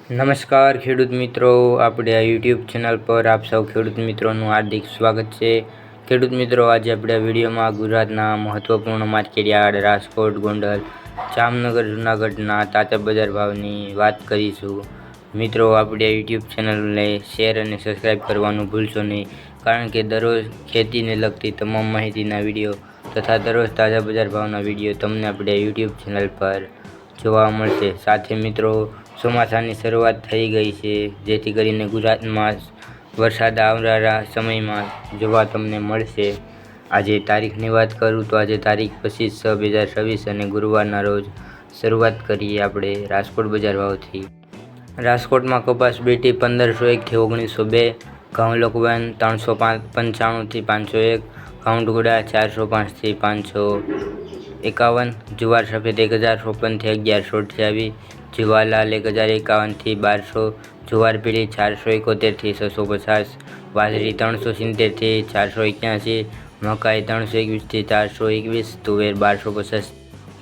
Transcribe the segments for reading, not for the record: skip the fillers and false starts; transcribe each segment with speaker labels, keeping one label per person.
Speaker 1: નમસ્કાર ખેડૂત મિત્રો, આપણે આ યુટ્યુબ ચેનલ પર આપ સૌ ખેડૂત મિત્રોનું હાર્દિક સ્વાગત છે। ખેડૂત મિત્રો, આજે આપણે આ વિડીયોમાં ગુજરાતના મહત્વપૂર્ણ માર્કેટયાર્ડ રાજકોટ, ગોંડલ, જામનગર, જૂનાગઢના તાજા બજાર ભાવની વાત કરીશું। મિત્રો, આપણે આ યુટ્યુબ ચેનલને શેર અને સબસ્ક્રાઈબ કરવાનું ભૂલશો નહીં, કારણ કે દરરોજ ખેતીને લગતી તમામ માહિતીના વિડીયો તથા દરરોજ તાજા બજાર ભાવના વિડીયો તમને આપણે યુટ્યુબ ચેનલ પર જોવા મળશે। સાથે મિત્રો, ચોમાસાની શરૂઆત થઈ ગઈ છે, જેથી કરીને ગુજરાતમાં વરસાદ આવનારા સમયમાં જોવા તમને મળશે। આજે તારીખની વાત કરું તો આજે તારીખ 25/6/2026 અને ગુરુવારના રોજ શરૂઆત કરીએ આપણે રાજકોટ બજાર ભાવથી। રાજકોટમાં કપાસ બીટી 1501 થી 1902, ઘઉં લોકવન 395 થી 501, ઘઉં ટુકડા 405 થી 551, જુવાર સફેદ 1054 થી 1128, જુવાર લાલ 1051 થી 1200, જુવાર પીળી 471 થી 650, બાજરી 370 થી 481, મકાઈ 321 થી 421, તુવેર 1250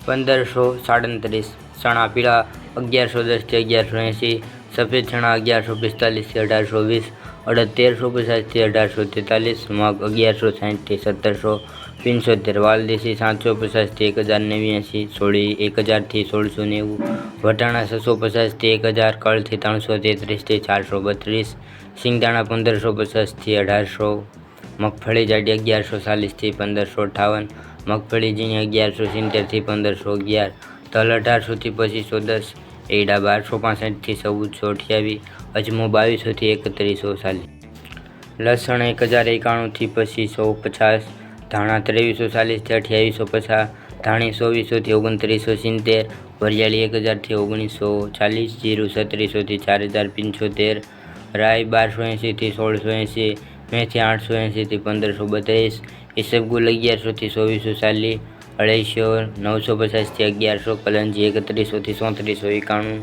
Speaker 1: 1537, ચણા પીળા 1110 થી 1180, સફેદ ચણા 1145 થી 1820, અડદ 1350 થી 1843, મગ 1160 થી 1775, વાલદેશી 750 થી 1089, સોળી 1000 થી 1690, વટાણા 650 થી 1000, કળથી 333 થી 432, સિંગદાણા 1550 થી 1800, મગફળી જાડી 1140 થી 1558, મગફળી ઝીણી 1170 થી 1511, તલ 1800 થી 2510, એડા 1265 થી 1428, અજમો 2200 થી 3140, લસણ 1091 થી 2550, ધાણા 2340 થી 2850, ધાણી 2400 થી 2970, વરિયાળી 1000 થી 1940, જીરું 3700 થી 4075, રાઈ 1280 થી 1680, મેથી 880 થી 1532, ઈસબગુલ 1100 થી 2440, અળઈસો 950 થી 1100, કલંજી 3100 થી 3491,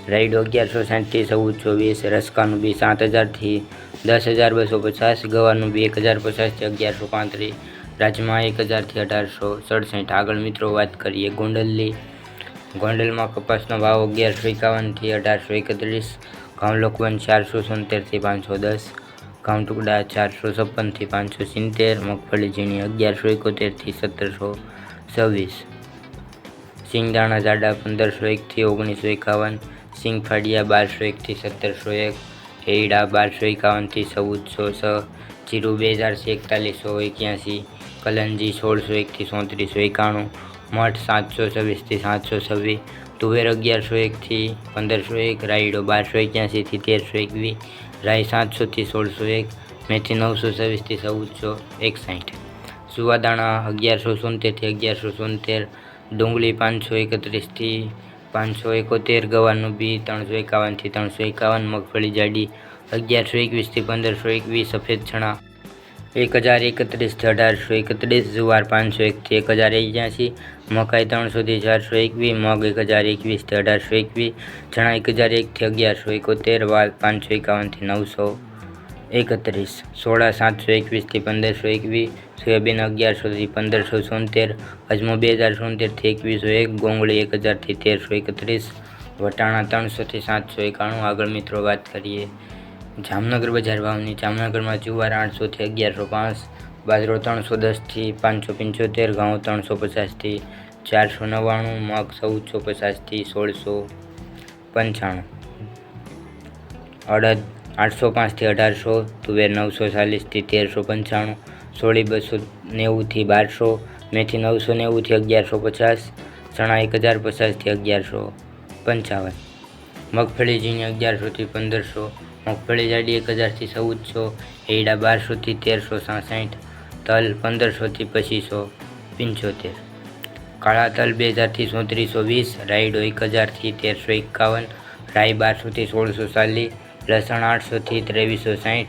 Speaker 1: રાયડો 1160 થી 1420, રસકાનું બી 7000 થી 10250, ગવાનું બી 1050 થી 1135, રાજમા 1000 થી 1867। આગળ મિત્રો વાત કરીએ ગોંડલની। ગોંડલમાં કપાસનો ભાવ 1151 થી 1831, ઘઉં લોકવન 477 થી 510, ઘઉં ટુકડા 456 થી 570, મગફળી ઝીણી 1171 થી 1726, સિંગદાણા જાડા 1501 થી 1951, સિંગ ફાડિયા 1201 થી 1701, એડા 1251 થી 1406, જીરું 2041 કલંજી 1601 થી 3491, મઠ 726 થી 726, તુવેર 1101 થી 1501, રાયડો 1281 થી 1321, રાઈ 700 થી 1601, મેથી 926 થી 1461, સુવાદાણા 1170 થી 1170, ડુંગળી 531 થી 571, ગવાનું બી 351 થી 351, મગફળી જાડી 1121 થી 1521, સફેદ ચણા 1031 થી 1831, જુવાર 501 થી 1081, મકાઈ 300 થી 421, મગ 1021 થી 1821, ચણા 1001 થી 1171, વાલ 551 થી 931, સોળા 721 થી 1521, સોયાબીન 1100 થી 1576, અજમો 2070 થી 2101, ગોંગળી 1000 થી 1331, વટાણા 300 થી 791। આગળ મિત્રો વાત કરીએ જામનગર બજાર ભાવની। જામનગરમાં જુવાર 800 થી 1105, બાજરો 310 થી 575, ઘઉં 350 થી 499, મગ 1450 થી 1695, અડદ 805 થી 1800, તુવેર 940 થી 1395, સોળી 290 થી 1200, મેથી 990 થી 1150, ચણા 1050 થી 1155, મગફળી ઝીણી 1100 થી 1500, મગફળી જાડી 1000 થી 1400, એડા 1200 થી 1367, તલ 1500 થી 2575, કાળા તલ 2000 થી 3420, રાયડો 1000 થી 1351, રાઈ 1200 થી 1640, લસણ 800 થી 2360,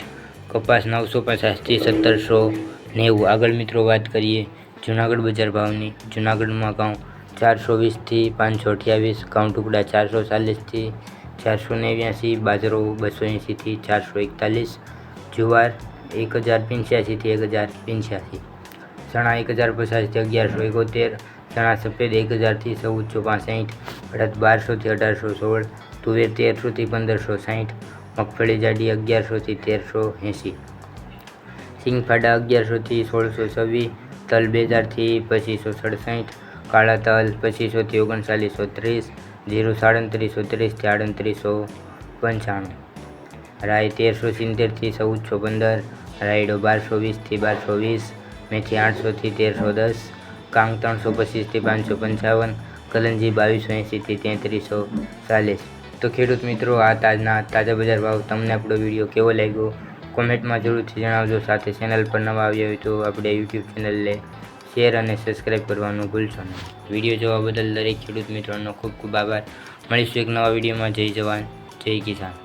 Speaker 1: કપાસ 950 થી 1790। આગળ મિત્રો વાત કરીએ જૂનાગઢ બજાર ભાવની। જૂનાગઢમાં ઘઉં 420 થી 528, ઘઉં ટુકડા 440 થી 489, બાજરો 280 થી 441, જુવાર 1085 થી 1085, ચણા 1050 થી 1171, ચણા સફેદ 1000 થી 1465, અડદ 1200 થી 1816, તુવેર 1300 થી 1560, મગફળી જાડી 1100 થી 1380, સિંગફાડા 1100 થી 1626, તલ 2000 થી 2567, કાળા તલ 2500 થી 3930, જીરું 3730 થી 3895, રાઈ 1370 થી 1415, રાયડો 1220 થી 1220, મેથી 800 થી 1310, કાંગ 325 થી 555, કલંજી 2280 થી 3340. તો ખેડૂત મિત્રો, આ તાજા બજાર ભાવ તમને આપણો વિડીયો કેવો લાગ્યો કોમેન્ટમાં જરૂરથી જણાવજો. સાથે ચેનલ પર નવા આવ્યા હોય તો આપણે યુટ્યુબ ચેનલને શેર અને સબસ્ક્રાઈબ કરવાનું ભૂલશો નહીં. વિડીયો જોવા બદલ દરેક ખેડૂત મિત્રોનો ખૂબ ખૂબ આભાર. મળીશું એક નવા વિડીયોમાં. જય જવાન, જય કિસાન.